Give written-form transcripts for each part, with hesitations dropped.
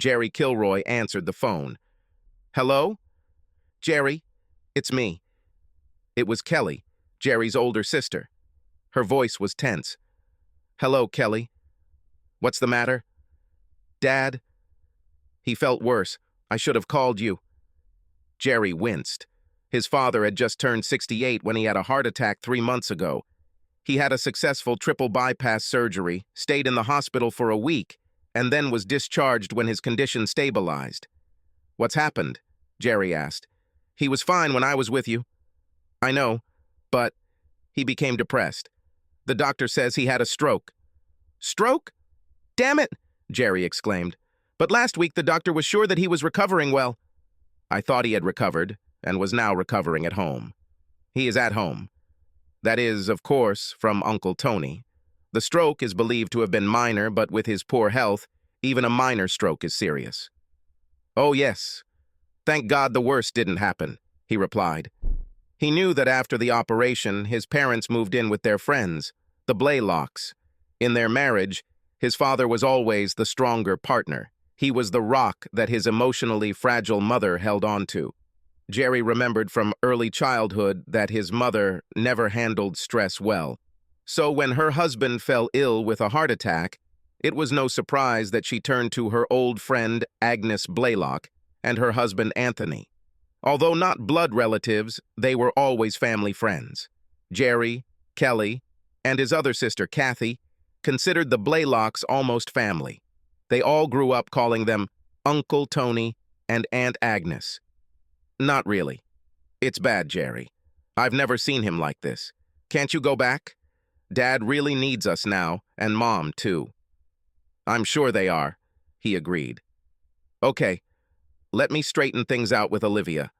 Jerry Kilroy answered the phone. "Hello? Jerry, it's me." It was Kelly, Jerry's older sister. Her voice was tense. "Hello, Kelly. What's the matter?" "Dad." He felt worse. "I should have called you." Jerry winced. His father had just turned 68 when he had a heart attack 3 months ago. He had a successful triple bypass surgery, stayed in the hospital for a week, and then was discharged when his condition stabilized. "What's happened?" Jerry asked. "He was fine when I was with you." "I know, but..." He became depressed. "The doctor says he had a stroke." "Stroke? Damn it!" Jerry exclaimed. "But last week the doctor was sure that he was recovering well." "I thought he had recovered, and was now recovering at home." "He is at home. That is, of course, from Uncle Tony. The stroke is believed to have been minor, but with his poor health, even a minor stroke is serious." "Oh, yes. Thank God the worst didn't happen," he replied. He knew that after the operation, his parents moved in with their friends, the Blaylocks. In their marriage, his father was always the stronger partner. He was the rock that his emotionally fragile mother held on to. Jerry remembered from early childhood that his mother never handled stress well. So when her husband fell ill with a heart attack, it was no surprise that she turned to her old friend Agnes Blaylock and her husband Anthony. Although not blood relatives, they were always family friends. Jerry, Kelly, and his other sister Kathy considered the Blaylocks almost family. They all grew up calling them Uncle Tony and Aunt Agnes. "Not really. It's bad, Jerry. I've never seen him like this. Can't you go back? Dad really needs us now, and Mom, too." "I'm sure they are," he agreed. "Okay, let me straighten things out with Olivia.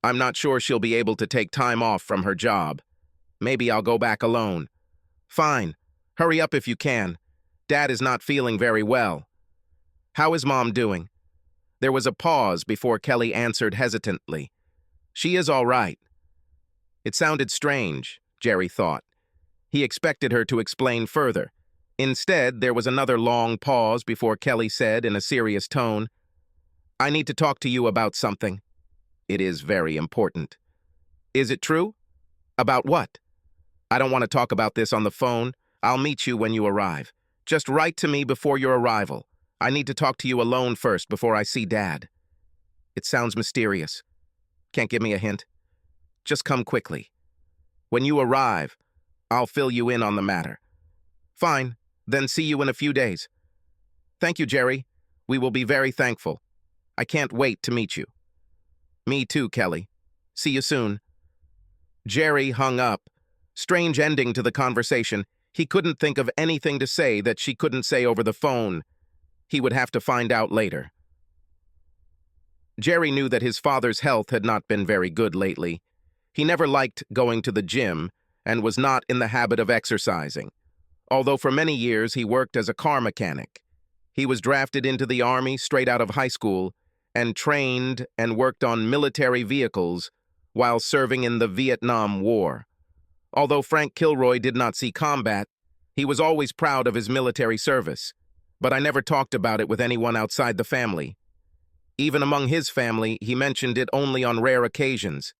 I'm not sure she'll be able to take time off from her job. Maybe I'll go back alone." "Fine. Hurry up if you can. Dad is not feeling very well." "How is Mom doing?" There was a pause before Kelly answered hesitantly. "She is all right." It sounded strange, Jerry thought. He expected her to explain further. Instead, there was another long pause before Kelly said in a serious tone, "I need to talk to you about something. It is very important." "Is it true? About what?" "I don't want to talk about this on the phone. I'll meet you when you arrive. Just write to me before your arrival. I need to talk to you alone first before I see Dad." "It sounds mysterious. Can't give me a hint? Just come quickly. When you arrive, I'll fill you in on the matter." "Fine, then see you in a few days." "Thank you, Jerry. We will be very thankful. I can't wait to meet you." "Me too, Kelly. See you soon." Jerry hung up. Strange ending to the conversation. He couldn't think of anything to say that she couldn't say over the phone. He would have to find out later. Jerry knew that his father's health had not been very good lately. He never liked going to the gym and was not in the habit of exercising, although for many years he worked as a car mechanic. He was drafted into the Army straight out of high school and trained and worked on military vehicles while serving in the Vietnam War. Although Frank Kilroy did not see combat, he was always proud of his military service, but I never talked about it with anyone outside the family. Even among his family, he mentioned it only on rare occasions.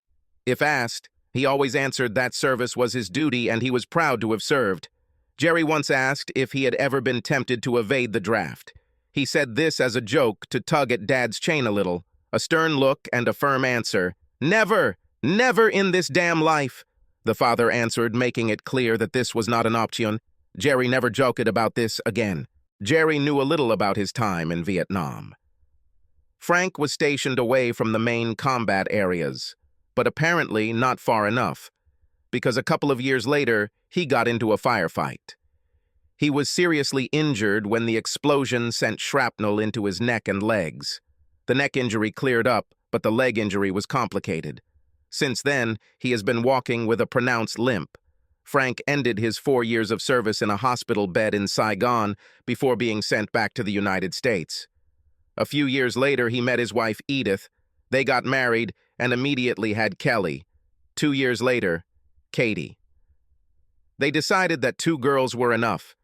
If asked, he always answered that service was his duty and he was proud to have served. Jerry once asked if he had ever been tempted to evade the draft. He said this as a joke to tug at Dad's chain a little. A stern look and a firm answer. "Never! Never in this damn life!" the father answered, making it clear that this was not an option. Jerry never joked about this again. Jerry knew a little about his time in Vietnam. Frank was stationed away from the main combat areas, but apparently not far enough, because a couple of years later, he got into a firefight. He was seriously injured when the explosion sent shrapnel into his neck and legs. The neck injury cleared up, but the leg injury was complicated. Since then, he has been walking with a pronounced limp. Frank ended his 4 years of service in a hospital bed in Saigon before being sent back to the United States. A few years later, he met his wife Edith. They got married and immediately had Kelly. 2 years later, Katie. They decided that 2 girls were enough.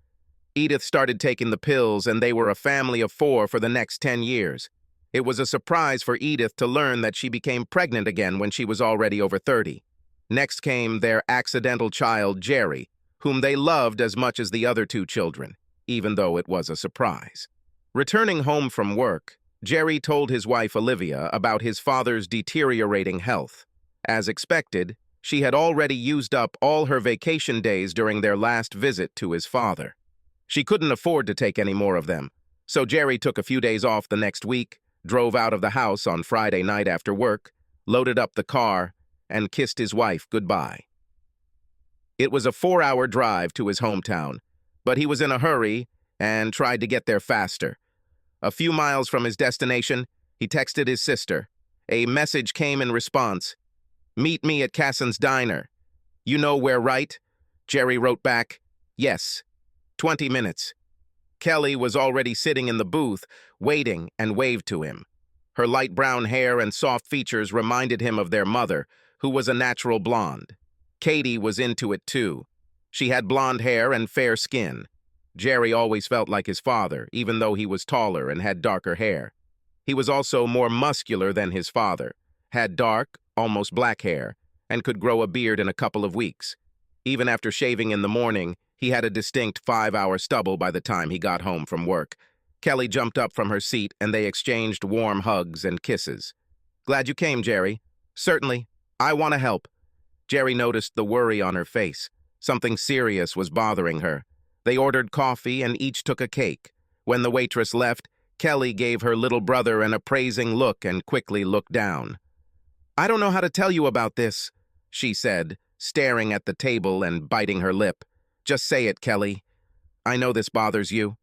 Edith started taking the pills, and they were a family of 4 for the next 10 years. It was a surprise for Edith to learn that she became pregnant again when she was already over 30. Next came their accidental child, Jerry, whom they loved as much as the other 2 children, even though it was a surprise. Returning home from work, Jerry told his wife Olivia about his father's deteriorating health. As expected, she had already used up all her vacation days during their last visit to his father. She couldn't afford to take any more of them, so Jerry took a few days off the next week, drove out of the house on Friday night after work, loaded up the car, and kissed his wife goodbye. It was a 4-hour drive to his hometown, but he was in a hurry and tried to get there faster. A few miles from his destination, he texted his sister. A message came in response. "Meet me at Casson's Diner. You know where, right?" Jerry wrote back, "Yes. 20 minutes. Kelly was already sitting in the booth, waiting, and waved to him. Her light brown hair and soft features reminded him of their mother, who was a natural blonde. Katie was into it too. She had blonde hair and fair skin. Jerry always felt like his father, even though he was taller and had darker hair. He was also more muscular than his father, had dark, almost black hair, and could grow a beard in a couple of weeks. Even after shaving in the morning, he had a distinct 5-hour stubble by the time he got home from work. Kelly jumped up from her seat, and they exchanged warm hugs and kisses. "Glad you came, Jerry." "Certainly. I want to help." Jerry noticed the worry on her face. Something serious was bothering her. They ordered coffee, and each took a cake. When the waitress left, Kelly gave her little brother an appraising look and quickly looked down. "I don't know how to tell you about this," she said, staring at the table and biting her lip. "Just say it, Kelly. I know this bothers you."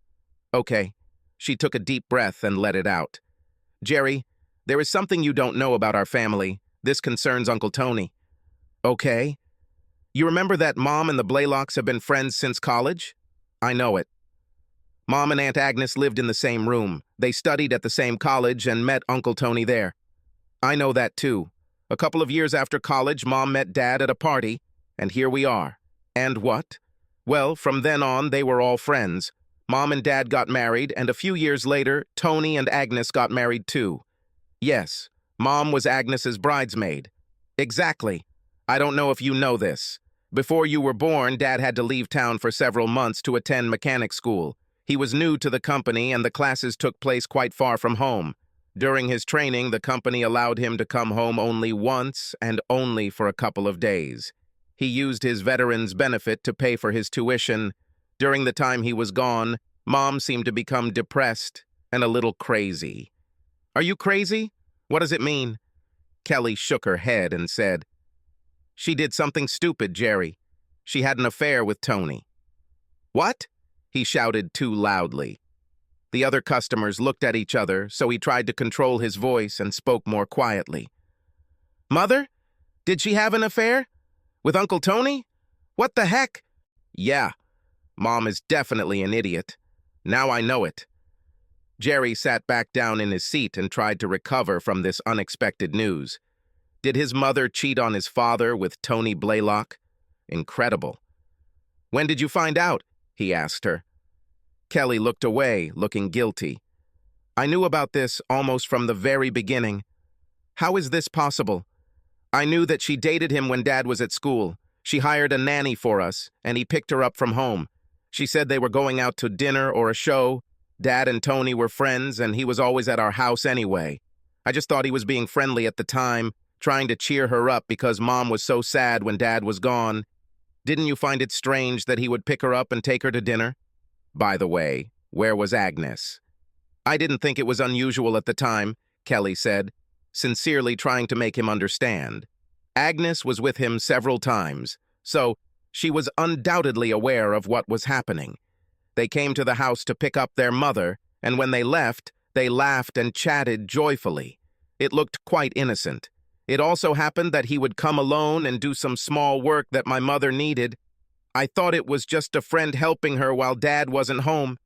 "Okay." She took a deep breath and let it out. "Jerry, there is something you don't know about our family. This concerns Uncle Tony." "Okay." "You remember that Mom and the Blaylocks have been friends since college?" "I know it." "Mom and Aunt Agnes lived in the same room. They studied at the same college and met Uncle Tony there." "I know that too. A couple of years after college, Mom met Dad at a party, and here we are." "And what?" "Well, from then on, they were all friends. Mom and Dad got married, and a few years later, Tony and Agnes got married too." "Yes, Mom was Agnes's bridesmaid." "Exactly. I don't know if you know this. Before you were born, Dad had to leave town for several months to attend mechanic school. He was new to the company, and the classes took place quite far from home. During his training, the company allowed him to come home only once and only for a couple of days. He used his veteran's benefit to pay for his tuition. During the time he was gone, Mom seemed to become depressed and a little crazy." "Are you crazy? What does it mean?" Kelly shook her head and said, "She did something stupid, Jerry. She had an affair with Tony." "What?" he shouted too loudly. The other customers looked at each other, so he tried to control his voice and spoke more quietly. "Mother? Did she have an affair? With Uncle Tony? What the heck?" "Yeah. Mom is definitely an idiot. Now I know it." Jerry sat back down in his seat and tried to recover from this unexpected news. Did his mother cheat on his father with Tony Blaylock? Incredible. "When did you find out?" he asked her. Kelly looked away, looking guilty. "I knew about this almost from the very beginning. How is this possible? I knew that she dated him when Dad was at school. She hired a nanny for us, and he picked her up from home. She said they were going out to dinner or a show. Dad and Tony were friends, and he was always at our house anyway. I just thought he was being friendly at the time, trying to cheer her up because Mom was so sad when Dad was gone. Didn't you find it strange that he would pick her up and take her to dinner? By the way, where was Agnes?" "I didn't think it was unusual at the time," Kelly said, sincerely trying to make him understand. Agnes was with him several times, so she was undoubtedly aware of what was happening. They came to the house to pick up their mother, and when they left, they laughed and chatted joyfully. It looked quite innocent. It also happened that he would come alone and do some small work that my mother needed. I thought it was just a friend helping her while Dad wasn't home.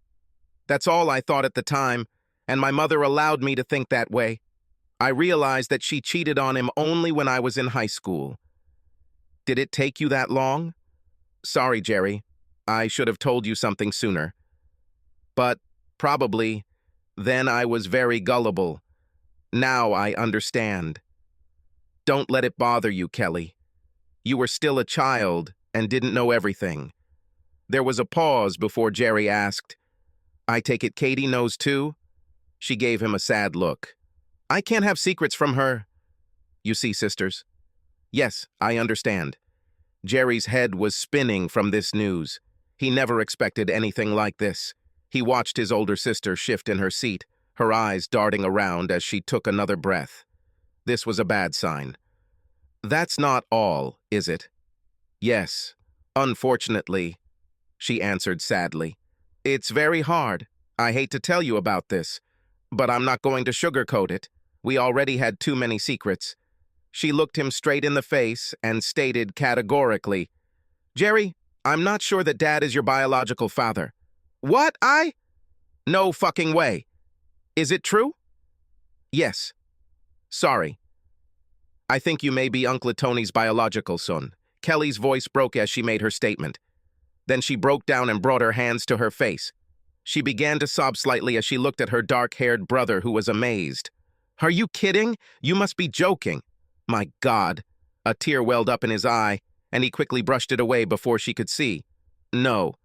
That's all I thought at the time, and my mother allowed me to think that way. I realized that she cheated on him only when I was in high school." "Did it take you that long?" "Sorry, Jerry. I should have told you something sooner. But probably then I was very gullible. Now I understand. Don't let it bother you, Kelly. You were still a child and didn't know everything. There was a pause before Jerry asked, I take it Katie knows too? She gave him a sad look. I can't have secrets from her. You see, sisters? Yes, I understand. Jerry's head was spinning from this news. He never expected anything like this. He watched his older sister shift in her seat, her eyes darting around as she took another breath. This was a bad sign. That's not all, is it? Yes, unfortunately, she answered sadly. It's very hard. I hate to tell you about this, but I'm not going to sugarcoat it. We already had too many secrets. She looked him straight in the face and stated categorically, Jerry, I'm not sure that Dad is your biological father. What? No fucking way. Is it true? Yes. Sorry. I think you may be Uncle Tony's biological son. Kelly's voice broke as she made her statement. Then she broke down and brought her hands to her face. She began to sob slightly as she looked at her dark-haired brother, who was amazed. Are you kidding? You must be joking. My God. A tear welled up in his eye, and he quickly brushed it away before she could see. No,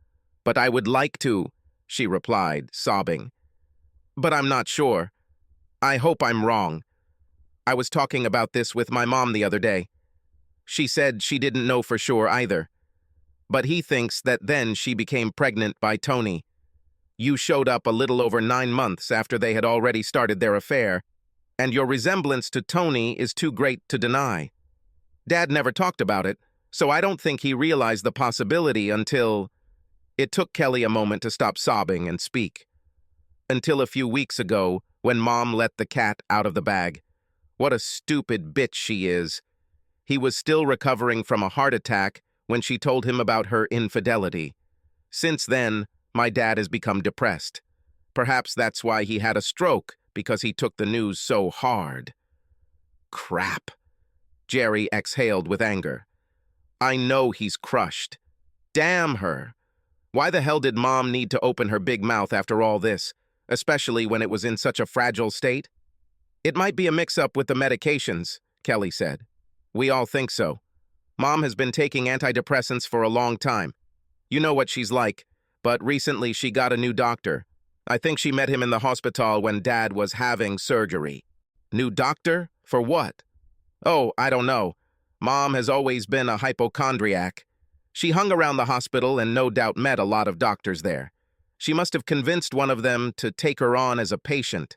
but I would like to, she replied, sobbing. But I'm not sure. I hope I'm wrong. I was talking about this with my mom the other day. She said she didn't know for sure either. But he thinks that then she became pregnant by Tony. You showed up a little over 9 months after they had already started their affair, and your resemblance to Tony is too great to deny. Dad never talked about it, so I don't think he realized the possibility until... It took Kelly a moment to stop sobbing and speak. Until a few weeks ago, when Mom let the cat out of the bag. What a stupid bitch she is. He was still recovering from a heart attack when she told him about her infidelity. Since then, my dad has become depressed. Perhaps that's why he had a stroke, because he took the news so hard. Crap. Jerry exhaled with anger. I know he's crushed. Damn her. Why the hell did Mom need to open her big mouth after all this, especially when it was in such a fragile state? It might be a mix-up with the medications, Kelly said. We all think so. Mom has been taking antidepressants for a long time. You know what she's like, but recently she got a new doctor. I think she met him in the hospital when Dad was having surgery. New doctor? For what? Oh, I don't know. Mom has always been a hypochondriac. She hung around the hospital and no doubt met a lot of doctors there. She must have convinced one of them to take her on as a patient.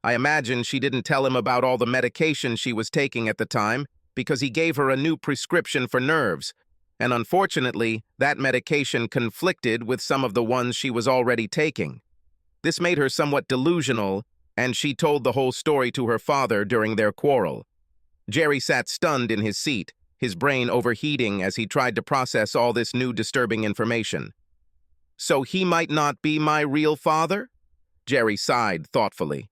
I imagine she didn't tell him about all the medication she was taking at the time because he gave her a new prescription for nerves, and unfortunately, that medication conflicted with some of the ones she was already taking. This made her somewhat delusional, and she told the whole story to her father during their quarrel. Jerry sat stunned in his seat, his brain overheating as he tried to process all this new disturbing information. So he might not be my real father? Jerry sighed thoughtfully.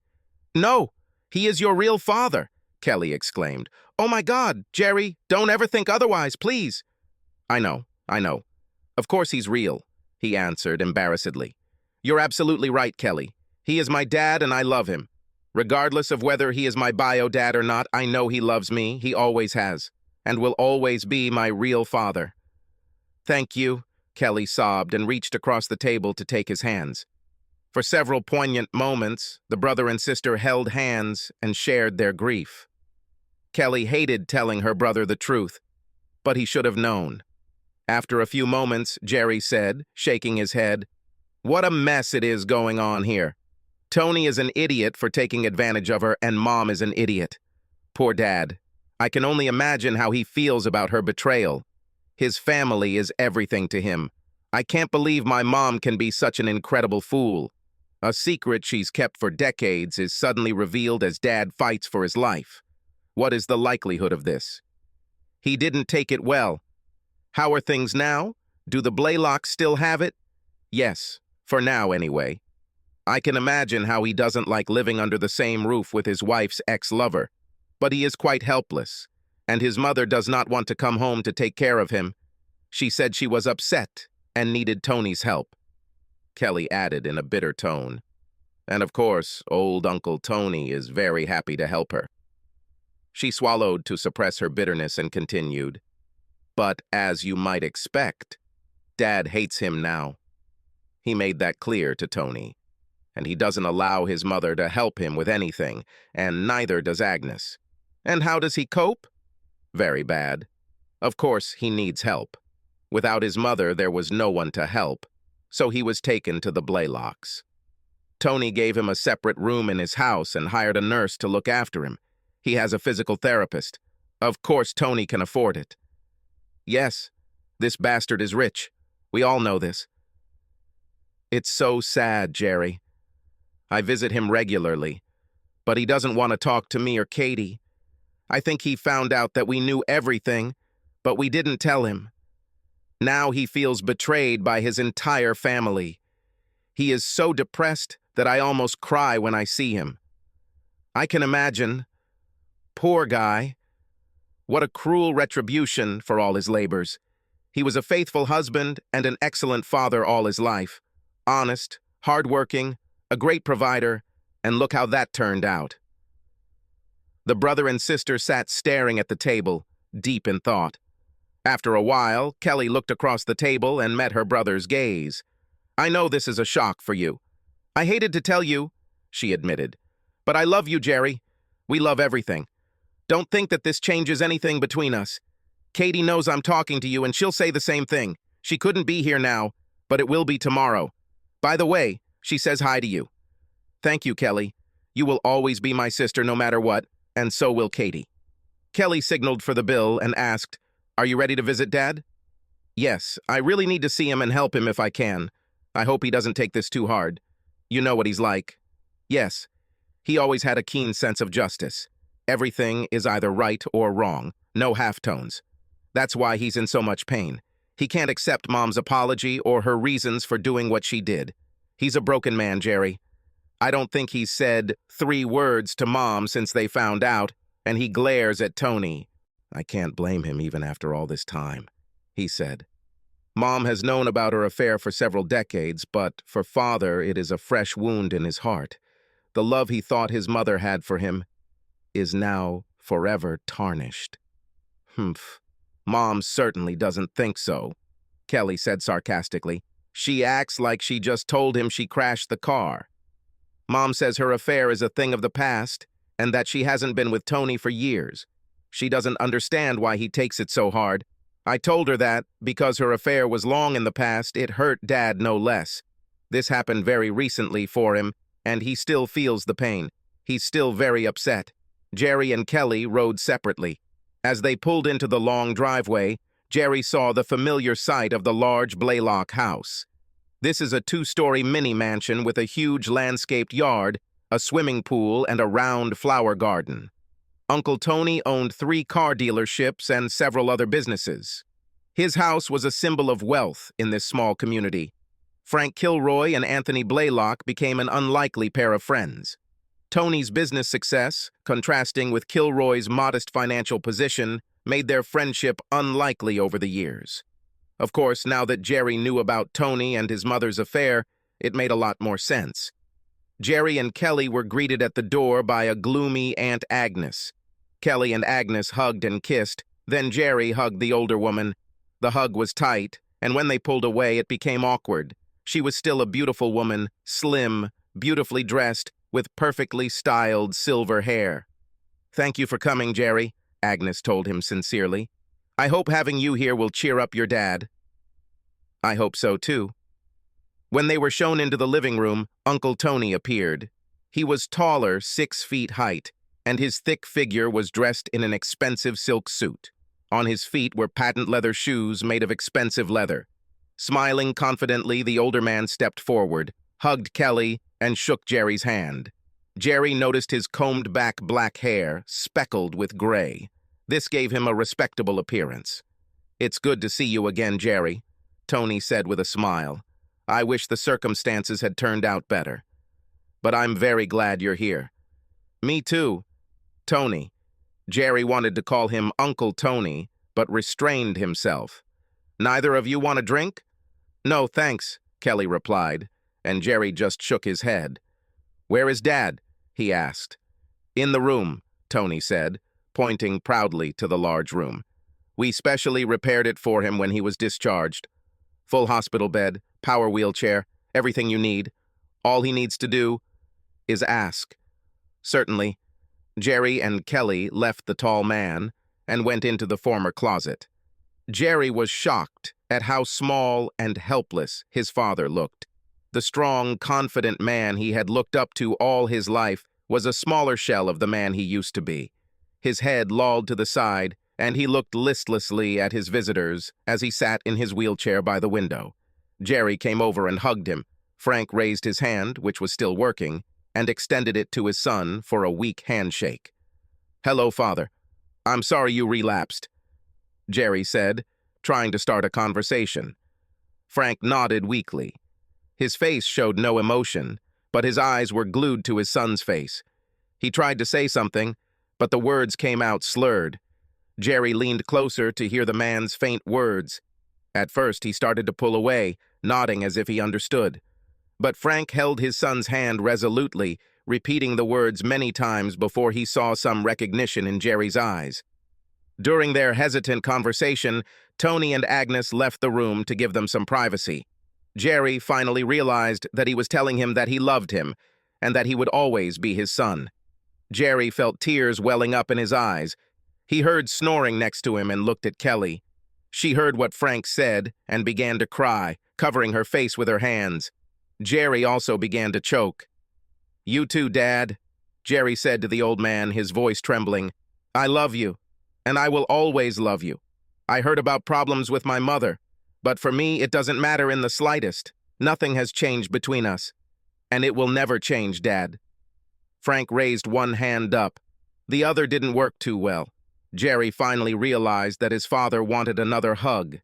No, he is your real father, Kelly exclaimed. Oh my God, Jerry, don't ever think otherwise, please. I know. Of course he's real, he answered embarrassedly. You're absolutely right, Kelly. He is my dad and I love him. Regardless of whether he is my bio dad or not, I know he loves me, he always has, and will always be my real father. Thank you, Kelly sobbed and reached across the table to take his hands. For several poignant moments, the brother and sister held hands and shared their grief. Kelly hated telling her brother the truth, but he should have known. After a few moments, Jerry said, shaking his head, What a mess it is going on here. Tony is an idiot for taking advantage of her, and Mom is an idiot. Poor Dad. I can only imagine how he feels about her betrayal. His family is everything to him. I can't believe my mom can be such an incredible fool. A secret she's kept for decades is suddenly revealed as Dad fights for his life. What is the likelihood of this? He didn't take it well. How are things now? Do the Blaylocks still have it? Yes, for now anyway. I can imagine how he doesn't like living under the same roof with his wife's ex-lover, but he is quite helpless, and his mother does not want to come home to take care of him. She said she was upset and needed Tony's help. Kelly added in a bitter tone. And of course, old Uncle Tony is very happy to help her. She swallowed to suppress her bitterness and continued, But as you might expect, Dad hates him now. He made that clear to Tony, and he doesn't allow his mother to help him with anything, and neither does Agnes. And how does he cope? Very bad. Of course, he needs help. Without his mother, there was no one to help, so he was taken to the Blaylocks. Tony gave him a separate room in his house and hired a nurse to look after him. He has a physical therapist. Of course, Tony can afford it. Yes, this bastard is rich. We all know this. It's so sad, Jerry. I visit him regularly, but he doesn't want to talk to me or Katie. I think he found out that we knew everything, but we didn't tell him. Now he feels betrayed by his entire family. He is so depressed that I almost cry when I see him. I can imagine. Poor guy. What a cruel retribution for all his labors. He was a faithful husband and an excellent father all his life. Honest, hardworking, a great provider, and look how that turned out. The brother and sister sat staring at the table, deep in thought. After a while, Kelly looked across the table and met her brother's gaze. I know this is a shock for you. I hated to tell you, she admitted. But I love you, Jerry. We love everything. Don't think that this changes anything between us. Katie knows I'm talking to you and she'll say the same thing. She couldn't be here now, but it will be tomorrow. By the way, she says hi to you. Thank you, Kelly. You will always be my sister no matter what, and so will Katie. Kelly signaled for the bill and asked, Are you ready to visit Dad? Yes, I really need to see him and help him if I can. I hope he doesn't take this too hard. You know what he's like. Yes, he always had a keen sense of justice. Everything is either right or wrong, no halftones. That's why he's in so much pain. He can't accept Mom's apology or her reasons for doing what she did. He's a broken man, Jerry. I don't think he's said 3 words to Mom since they found out, and he glares at Tony. I can't blame him even after all this time, he said. Mom has known about her affair for several decades, but for Father it is a fresh wound in his heart. The love he thought his mother had for him is now forever tarnished. Humph. Mom certainly doesn't think so, Kelly said sarcastically. She acts like she just told him she crashed the car. Mom says her affair is a thing of the past and that she hasn't been with Tony for years. She doesn't understand why he takes it so hard. I told her that, because her affair was long in the past, it hurt Dad no less. This happened very recently for him, and he still feels the pain. He's still very upset. Jerry and Kelly rode separately. As they pulled into the long driveway, Jerry saw the familiar sight of the large Blaylock house. This is a 2-story mini-mansion with a huge landscaped yard, a swimming pool, and a round flower garden. Uncle Tony owned 3 car dealerships and several other businesses. His house was a symbol of wealth in this small community. Frank Kilroy and Anthony Blaylock became an unlikely pair of friends. Tony's business success, contrasting with Kilroy's modest financial position, made their friendship unlikely over the years. Of course, now that Jerry knew about Tony and his mother's affair, it made a lot more sense. Jerry and Kelly were greeted at the door by a gloomy Aunt Agnes. Kelly and Agnes hugged and kissed, then Jerry hugged the older woman. The hug was tight, and when they pulled away, it became awkward. She was still a beautiful woman, slim, beautifully dressed, with perfectly styled silver hair. Thank you for coming, Jerry, Agnes told him sincerely. I hope having you here will cheer up your dad. I hope so, too. When they were shown into the living room, Uncle Tony appeared. He was taller, 6 feet height, and his thick figure was dressed in an expensive silk suit. On his feet were patent leather shoes made of expensive leather. Smiling confidently, the older man stepped forward, hugged Kelly, and shook Jerry's hand. Jerry noticed his combed-back black hair, speckled with gray. This gave him a respectable appearance. It's good to see you again, Jerry, Tony said with a smile. I wish the circumstances had turned out better. But I'm very glad you're here. Me too, Tony. Jerry wanted to call him Uncle Tony, but restrained himself. Neither of you want a drink? No, thanks, Kelly replied. and Jerry just shook his head. "Where is Dad?" he asked. "In the room," Tony said, pointing proudly to the large room. "We specially repaired it for him when he was discharged. Full hospital bed, power wheelchair, everything you need. All he needs to do is ask." "Certainly." Jerry and Kelly left the tall man and went into the former closet. Jerry was shocked at how small and helpless his father looked. The strong, confident man he had looked up to all his life was a smaller shell of the man he used to be. His head lolled to the side, and he looked listlessly at his visitors as he sat in his wheelchair by the window. Jerry came over and hugged him. Frank raised his hand, which was still working, and extended it to his son for a weak handshake. "Hello, Father. I'm sorry you relapsed," Jerry said, trying to start a conversation. Frank nodded weakly. His face showed no emotion, but his eyes were glued to his son's face. He tried to say something, but the words came out slurred. Jerry leaned closer to hear the man's faint words. At first, he started to pull away, nodding as if he understood. But Frank held his son's hand resolutely, repeating the words many times before he saw some recognition in Jerry's eyes. During their hesitant conversation, Tony and Agnes left the room to give them some privacy. Jerry finally realized that he was telling him that he loved him, and that he would always be his son. Jerry felt tears welling up in his eyes. He heard snoring next to him and looked at Kelly. She heard what Frank said and began to cry, covering her face with her hands. Jerry also began to choke. "You too, Dad," Jerry said to the old man, his voice trembling. "I love you, and I will always love you. I heard about problems with my mother, but for me it doesn't matter in the slightest. Nothing has changed between us, and it will never change, Dad." Frank raised one hand up. The other didn't work too well. Jerry finally realized that his father wanted another hug.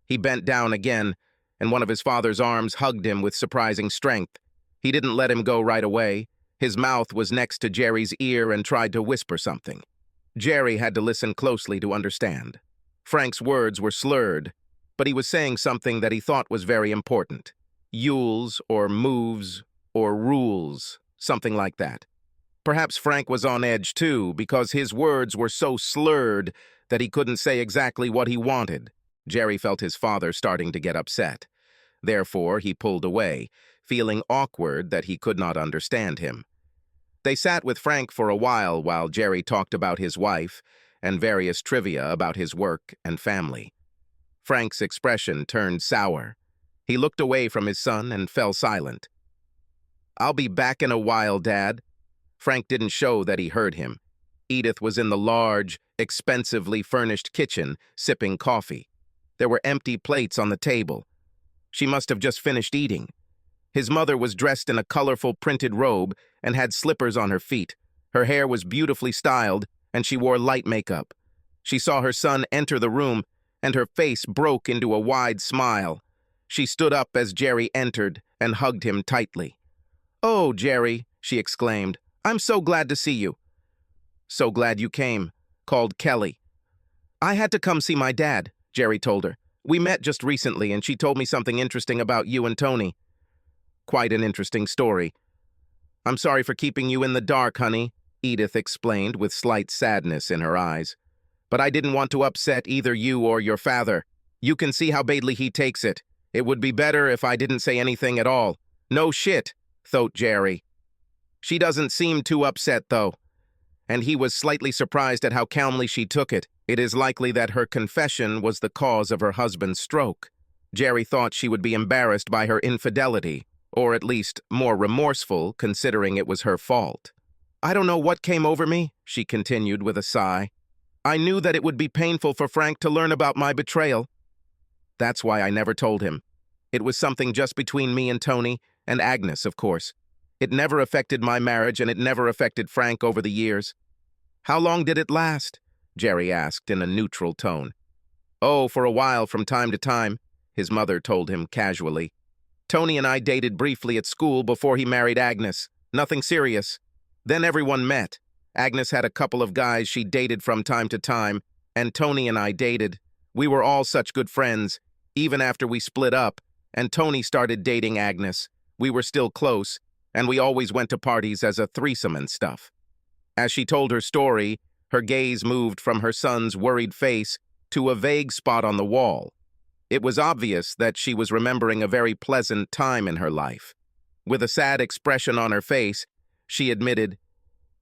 He bent down again, and one of his father's arms hugged him with surprising strength. He didn't let him go right away. His mouth was next to Jerry's ear and tried to whisper something. Jerry had to listen closely to understand. Frank's words were slurred, but he was saying something that he thought was very important. Yules or moves or rules, something like that. Perhaps Frank was on edge too, because his words were so slurred that he couldn't say exactly what he wanted. Jerry felt his father starting to get upset. Therefore, he pulled away, feeling awkward that he could not understand him. They sat with Frank for a while Jerry talked about his wife and various trivia about his work and family. Frank's expression turned sour. He looked away from his son and fell silent. "I'll be back in a while, Dad." Frank didn't show that he heard him. Edith was in the large, expensively furnished kitchen, sipping coffee. There were empty plates on the table. She must have just finished eating. His mother was dressed in a colorful printed robe and had slippers on her feet. Her hair was beautifully styled, and she wore light makeup. She saw her son enter the room, and her face broke into a wide smile. She stood up as Jerry entered and hugged him tightly. "Oh, Jerry," she exclaimed, "I'm so glad to see you." "So glad you came," called Kelly. "I had to come see my dad," Jerry told her. "We met just recently, and she told me something interesting about you and Tony." "Quite an interesting story." "I'm sorry for keeping you in the dark, honey," Edith explained with slight sadness in her eyes. "But I didn't want to upset either you or your father. You can see how badly he takes it. It would be better if I didn't say anything at all." "No shit," thought Jerry. "She doesn't seem too upset, though." And he was slightly surprised at how calmly she took it. It is likely that her confession was the cause of her husband's stroke. Jerry thought she would be embarrassed by her infidelity, or at least more remorseful, considering it was her fault. "I don't know what came over me," she continued with a sigh. "I knew that it would be painful for Frank to learn about my betrayal. That's why I never told him. It was something just between me and Tony, and Agnes, of course. It never affected my marriage, and it never affected Frank over the years." "How long did it last?" Jerry asked in a neutral tone. "Oh, for a while from time to time," his mother told him casually. "Tony and I dated briefly at school before he married Agnes. Nothing serious. Then everyone met. Agnes had a couple of guys she dated from time to time, and Tony and I dated. We were all such good friends, even after we split up, and Tony started dating Agnes. We were still close, and we always went to parties as a threesome and stuff. As she told her story, her gaze moved from her son's worried face to a vague spot on the wall. It was obvious that she was remembering a very pleasant time in her life. With a sad expression on her face, she admitted,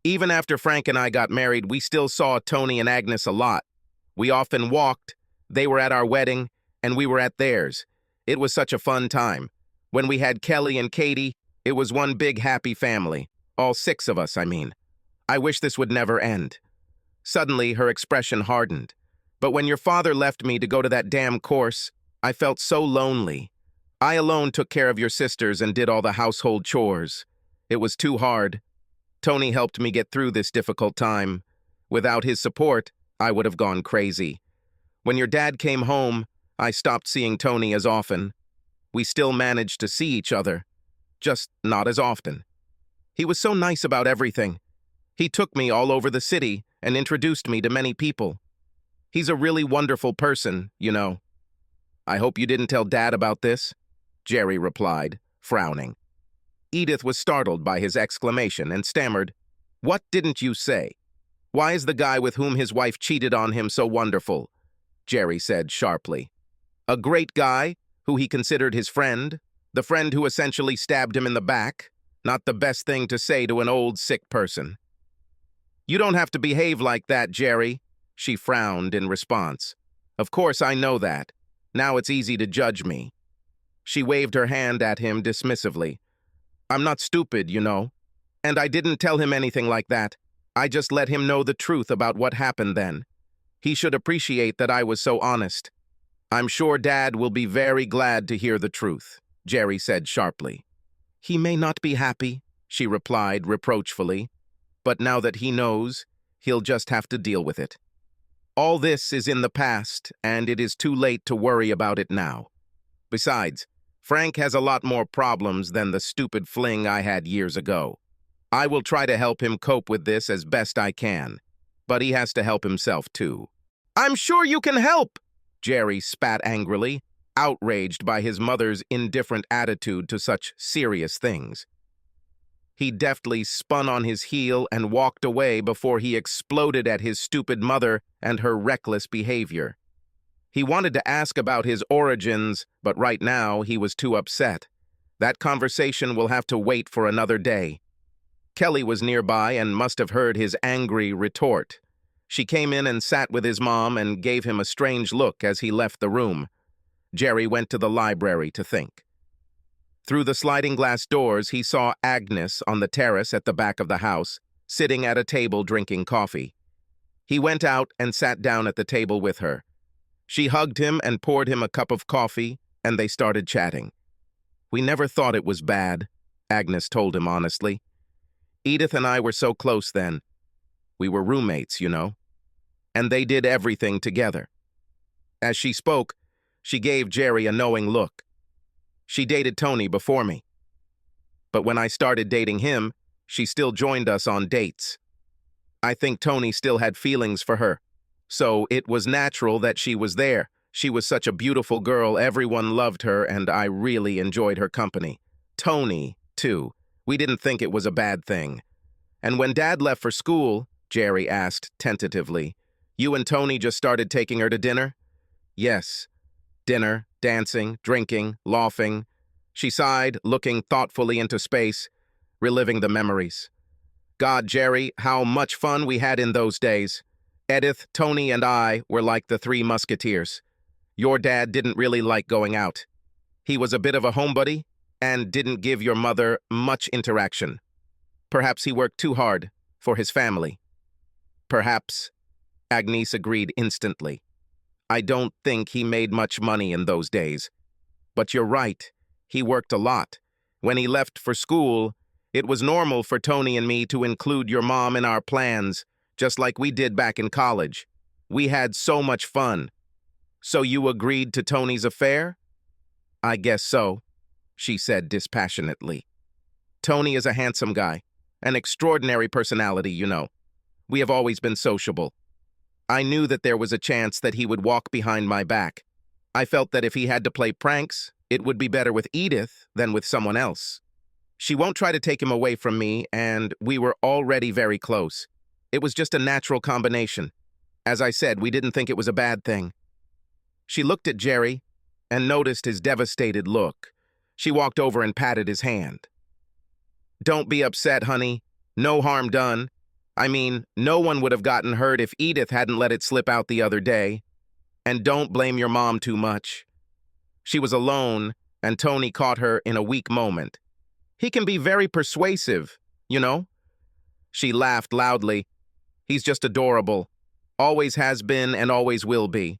"Even after Frank and I got married, we still saw Tony and Agnes a lot. We often walked, they were at our wedding, and we were at theirs. It was such a fun time. When we had Kelly and Katie, it was one big happy family. All 6 of us, I mean. I wish this would never end." Suddenly, her expression hardened. "But when your father left me to go to that damn course, I felt so lonely. I alone took care of your sisters and did all the household chores. It was too hard. Tony helped me get through this difficult time. Without his support, I would have gone crazy. When your dad came home, I stopped seeing Tony as often. We still managed to see each other, just not as often. He was so nice about everything. He took me all over the city and introduced me to many people. He's a really wonderful person, you know." "I hope you didn't tell Dad about this," Jerry replied, frowning. Edith was startled by his exclamation and stammered, "What didn't you say? Why is the guy with whom his wife cheated on him so wonderful?" Jerry said sharply. "A great guy who he considered his friend, the friend who essentially stabbed him in the back. Not the best thing to say to an old, sick person." "You don't have to behave like that, Jerry," she frowned in response. "Of course I know that. Now it's easy to judge me." She waved her hand at him dismissively. "I'm not stupid, you know. And I didn't tell him anything like that. I just let him know the truth about what happened then. He should appreciate that I was so honest." "I'm sure Dad will be very glad to hear the truth," Jerry said sharply. "He may not be happy," she replied reproachfully. "But now that he knows, he'll just have to deal with it. All this is in the past, and it is too late to worry about it now. Besides, Frank has a lot more problems than the stupid fling I had years ago. I will try to help him cope with this as best I can, but he has to help himself too." "I'm sure you can help!" Jerry spat angrily, outraged by his mother's indifferent attitude to such serious things. He deftly spun on his heel and walked away before he exploded at his stupid mother and her reckless behavior. He wanted to ask about his origins, but right now he was too upset. That conversation will have to wait for another day. Kelly was nearby and must have heard his angry retort. She came in and sat with his mom and gave him a strange look as he left the room. Jerry went to the library to think. Through the sliding glass doors, he saw Agnes on the terrace at the back of the house, sitting at a table drinking coffee. He went out and sat down at the table with her. She hugged him and poured him a cup of coffee, and they started chatting. "We never thought it was bad," Agnes told him honestly. "Edith and I were so close then. We were roommates, you know. And they did everything together." As she spoke, she gave Jerry a knowing look. "She dated Tony before me. But when I started dating him, she still joined us on dates. I think Tony still had feelings for her, so it was natural that she was there. She was such a beautiful girl, everyone loved her, and I really enjoyed her company. Tony, too. We didn't think it was a bad thing. And when Dad left for school," Jerry asked tentatively, "you and Tony just started taking her to dinner?" "Yes. Dinner, dancing, drinking, laughing." She sighed, looking thoughtfully into space, reliving the memories. "God, Jerry, how much fun we had in those days. Edith, Tony, and I were like the 3 musketeers. Your dad didn't really like going out. He was a bit of a homebody and didn't give your mother much interaction. Perhaps he worked too hard for his family." "Perhaps," Agnes agreed instantly. "I don't think he made much money in those days. But you're right, he worked a lot. When he left for school, it was normal for Tony and me to include your mom in our plans, just like we did back in college. We had so much fun." "So you agreed to Tony's affair?" "I guess so," she said dispassionately. "Tony is a handsome guy, an extraordinary personality, you know. We have always been sociable. I knew that there was a chance that he would walk behind my back. I felt that if he had to play pranks, it would be better with Edith than with someone else. She won't try to take him away from me, and we were already very close. It was just a natural combination. As I said, we didn't think it was a bad thing. She looked at Jerry and noticed his devastated look. She walked over and patted his hand. Don't be upset, honey. No harm done. I mean, no one would have gotten hurt if Edith hadn't let it slip out the other day. And don't blame your mom too much. She was alone, and Tony caught her in a weak moment. He can be very persuasive, you know? She laughed loudly. He's just adorable. Always has been and always will be.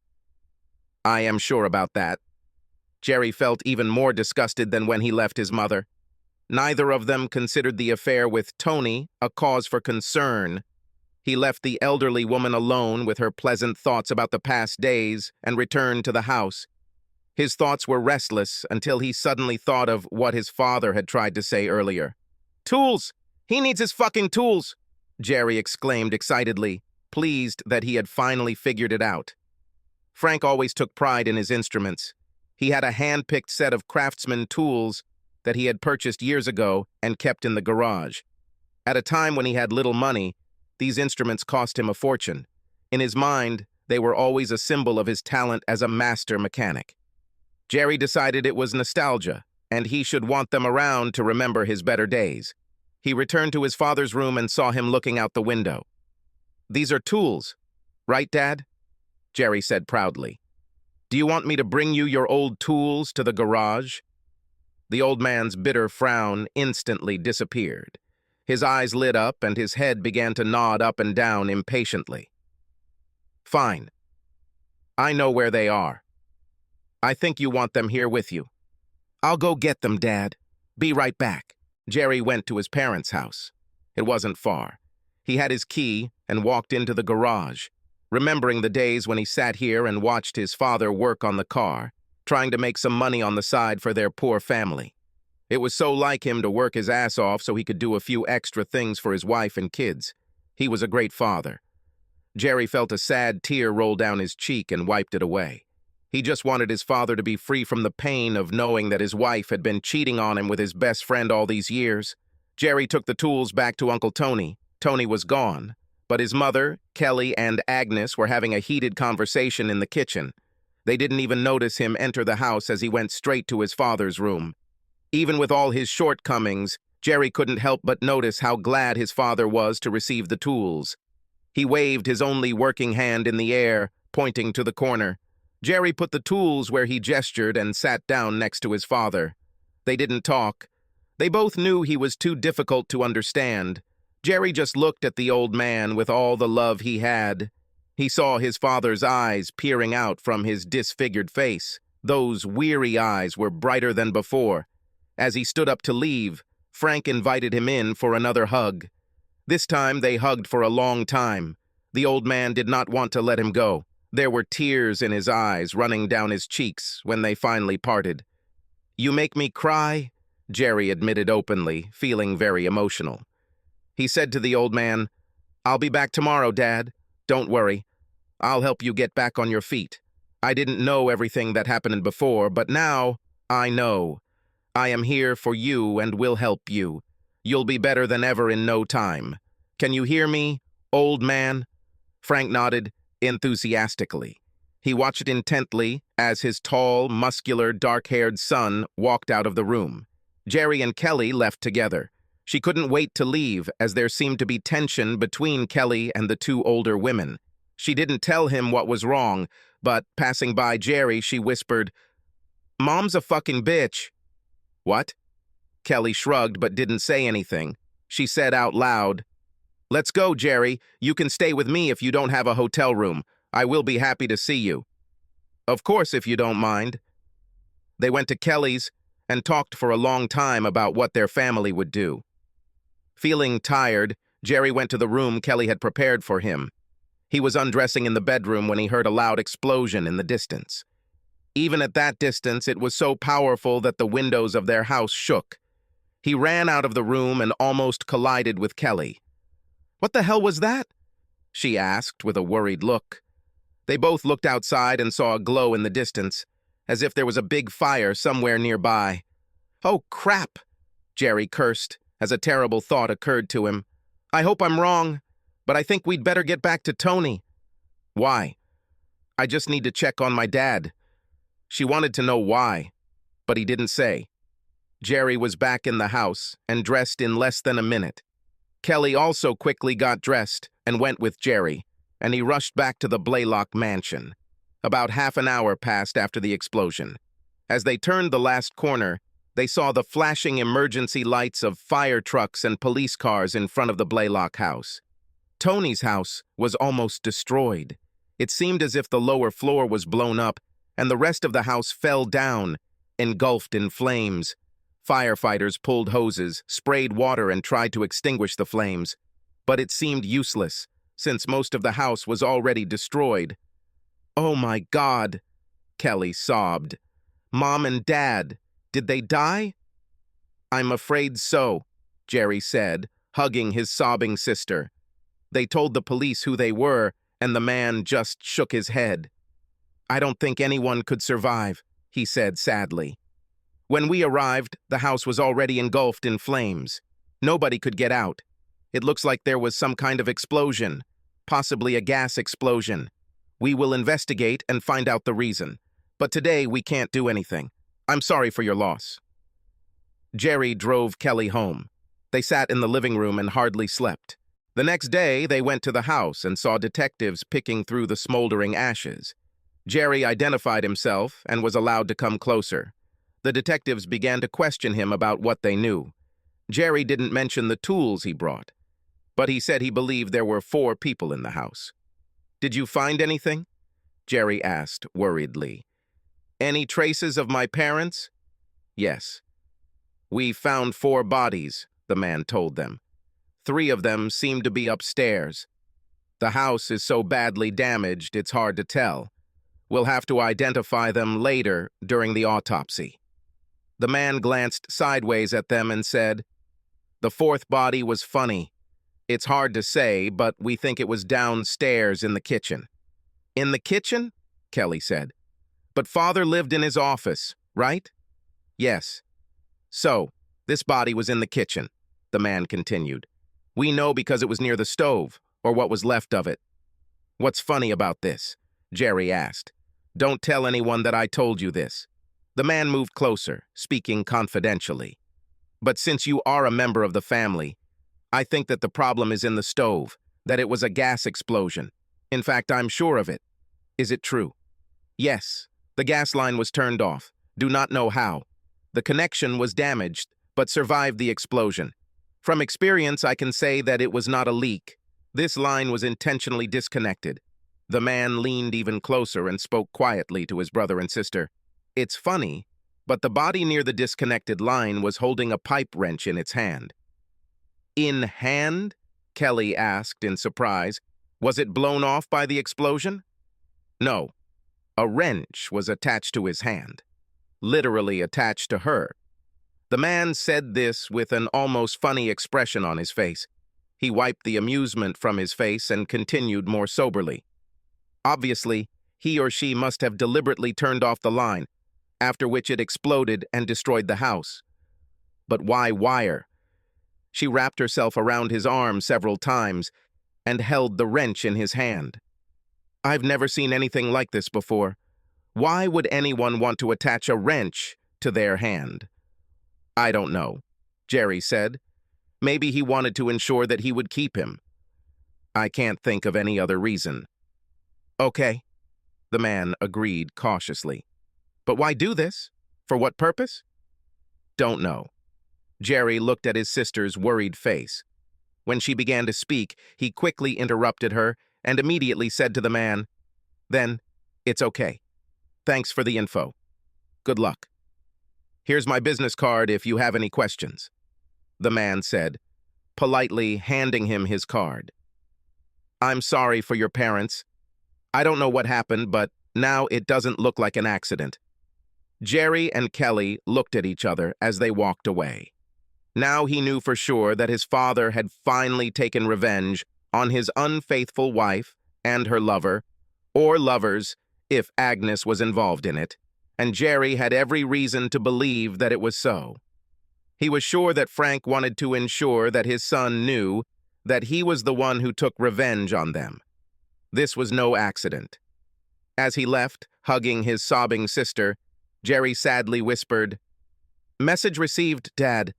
I am sure about that. Jerry felt even more disgusted than when he left his mother. Neither of them considered the affair with Tony a cause for concern. He left the elderly woman alone with her pleasant thoughts about the past days and returned to the house. His thoughts were restless until he suddenly thought of what his father had tried to say earlier. Tools! He needs his fucking tools! Jerry exclaimed excitedly, pleased that he had finally figured it out. Frank always took pride in his instruments. He had a hand-picked set of craftsman tools that he had purchased years ago and kept in the garage. At a time when he had little money, these instruments cost him a fortune. In his mind, they were always a symbol of his talent as a master mechanic. Jerry decided it was nostalgia, and he should want them around to remember his better days. He returned to his father's room and saw him looking out the window. These are tools, right, Dad? Jerry said proudly. Do you want me to bring you your old tools to the garage? The old man's bitter frown instantly disappeared. His eyes lit up and his head began to nod up and down impatiently. Fine. I know where they are. I think you want them here with you. I'll go get them, Dad. Be right back. Jerry went to his parents' house. It wasn't far. He had his key and walked into the garage, remembering the days when he sat here and watched his father work on the car, trying to make some money on the side for their poor family. It was so like him to work his ass off so he could do a few extra things for his wife and kids. He was a great father. Jerry felt a sad tear roll down his cheek and wiped it away. He just wanted his father to be free from the pain of knowing that his wife had been cheating on him with his best friend all these years. Jerry took the tools back to Uncle Tony. Tony was gone, but his mother, Kelly, and Agnes were having a heated conversation in the kitchen. They didn't even notice him enter the house as he went straight to his father's room. Even with all his shortcomings, Jerry couldn't help but notice how glad his father was to receive the tools. He waved his only working hand in the air, pointing to the corner. Jerry put the tools where he gestured and sat down next to his father. They didn't talk. They both knew he was too difficult to understand. Jerry just looked at the old man with all the love he had. He saw his father's eyes peering out from his disfigured face. Those weary eyes were brighter than before. As he stood up to leave, Frank invited him in for another hug. This time they hugged for a long time. The old man did not want to let him go. There were tears in his eyes running down his cheeks when they finally parted. You make me cry, Jerry admitted openly, feeling very emotional. He said to the old man, I'll be back tomorrow, Dad. Don't worry. I'll help you get back on your feet. I didn't know everything that happened before, but now I know. I am here for you and will help you. You'll be better than ever in no time. Can you hear me, old man? Frank nodded enthusiastically. He watched intently as his tall, muscular, dark-haired son walked out of the room. Jerry and Kelly left together. She couldn't wait to leave as there seemed to be tension between Kelly and the two older women. She didn't tell him what was wrong, but passing by Jerry, she whispered, Mom's a fucking bitch. What? Kelly shrugged but didn't say anything. She said out loud, Let's go, Jerry. You can stay with me if you don't have a hotel room. I will be happy to see you. Of course, if you don't mind. They went to Kelly's and talked for a long time about what their family would do. Feeling tired, Jerry went to the room Kelly had prepared for him. He was undressing in the bedroom when he heard a loud explosion in the distance. Even at that distance, it was so powerful that the windows of their house shook. He ran out of the room and almost collided with Kelly. What the hell was that? She asked with a worried look. They both looked outside and saw a glow in the distance, as if there was a big fire somewhere nearby. Oh, crap! Jerry cursed as a terrible thought occurred to him. I hope I'm wrong, but I think we'd better get back to Tony. Why? I just need to check on my dad. She wanted to know why, but he didn't say. Jerry was back in the house and dressed in less than a minute. Kelly also quickly got dressed and went with Jerry, and he rushed back to the Blaylock mansion. About half an hour passed after the explosion. As they turned the last corner, they saw the flashing emergency lights of fire trucks and police cars in front of the Blaylock house. Tony's house was almost destroyed. It seemed as if the lower floor was blown up, and the rest of the house fell down, engulfed in flames. Firefighters pulled hoses, sprayed water, and tried to extinguish the flames. But it seemed useless, since most of the house was already destroyed. Oh my God, Kelly sobbed. Mom and Dad, did they die? I'm afraid so, Jerry said, hugging his sobbing sister. They told the police who they were, and the man just shook his head. I don't think anyone could survive, he said sadly. When we arrived, the house was already engulfed in flames. Nobody could get out. It looks like there was some kind of explosion, possibly a gas explosion. We will investigate and find out the reason. But today we can't do anything. I'm sorry for your loss. Jerry drove Kelly home. They sat in the living room and hardly slept. The next day, they went to the house and saw detectives picking through the smoldering ashes. Jerry identified himself and was allowed to come closer. The detectives began to question him about what they knew. Jerry didn't mention the tools he brought, but he said he believed there were 4 people in the house. Did you find anything? Jerry asked worriedly. Any traces of my parents? Yes. We found 4 bodies, the man told them. 3 of them seem to be upstairs. The house is so badly damaged, it's hard to tell. We'll have to identify them later during the autopsy. The man glanced sideways at them and said, The 4th body was funny. It's hard to say, but we think it was downstairs in the kitchen. In the kitchen? Kelly said. But Father lived in his office, right? Yes. So, this body was in the kitchen, the man continued. We know because it was near the stove, or what was left of it. What's funny about this? Jerry asked. Don't tell anyone that I told you this. The man moved closer, speaking confidentially. But since you are a member of the family, I think that the problem is in the stove, that it was a gas explosion. In fact, I'm sure of it. Is it true? Yes. The gas line was turned off. Do not know how. The connection was damaged, but survived the explosion. From experience, I can say that it was not a leak. This line was intentionally disconnected. The man leaned even closer and spoke quietly to his brother and sister. It's funny, but the body near the disconnected line was holding a pipe wrench in its hand. In hand? Kelly asked in surprise. Was it blown off by the explosion? No. A wrench was attached to his hand. Literally attached to her. The man said this with an almost funny expression on his face. He wiped the amusement from his face and continued more soberly. Obviously, he or she must have deliberately turned off the line, after which it exploded and destroyed the house. But why wire? She wrapped herself around his arm several times and held the wrench in his hand. I've never seen anything like this before. Why would anyone want to attach a wrench to their hand? I don't know, Jerry said. Maybe he wanted to ensure that he would keep him. I can't think of any other reason. Okay, the man agreed cautiously. But why do this? For what purpose? Don't know. Jerry looked at his sister's worried face. When she began to speak, he quickly interrupted her and immediately said to the man, Then, it's okay. Thanks for the info. Good luck. Here's my business card if you have any questions, the man said, politely handing him his card. I'm sorry for your parents. I don't know what happened, but now it doesn't look like an accident. Jerry and Kelly looked at each other as they walked away. Now he knew for sure that his father had finally taken revenge on his unfaithful wife and her lover, or lovers if Agnes was involved in it, and Jerry had every reason to believe that it was so. He was sure that Frank wanted to ensure that his son knew that he was the one who took revenge on them. This was no accident. As he left, hugging his sobbing sister, Jerry sadly whispered, "Message received, Dad."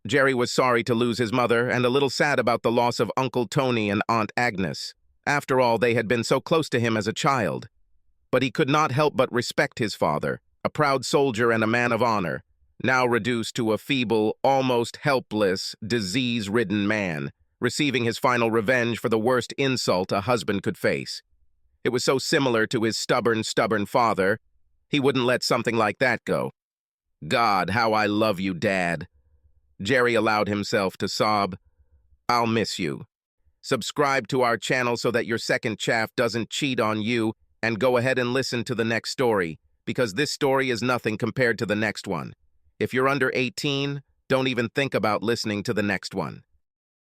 Jerry was sorry to lose his mother and a little sad about the loss of Uncle Tony and Aunt Agnes. After all, they had been so close to him as a child. But he could not help but respect his father, a proud soldier and a man of honor, now reduced to a feeble, almost helpless, disease-ridden man, receiving his final revenge for the worst insult a husband could face. It was so similar to his stubborn father, he wouldn't let something like that go. "God, how I love you, Dad." Jerry allowed himself to sob. "I'll miss you." Subscribe to our channel so that your second chaff doesn't cheat on you, and go ahead and listen to the next story, because this story is nothing compared to the next one. If you're under 18, don't even think about listening to the next one.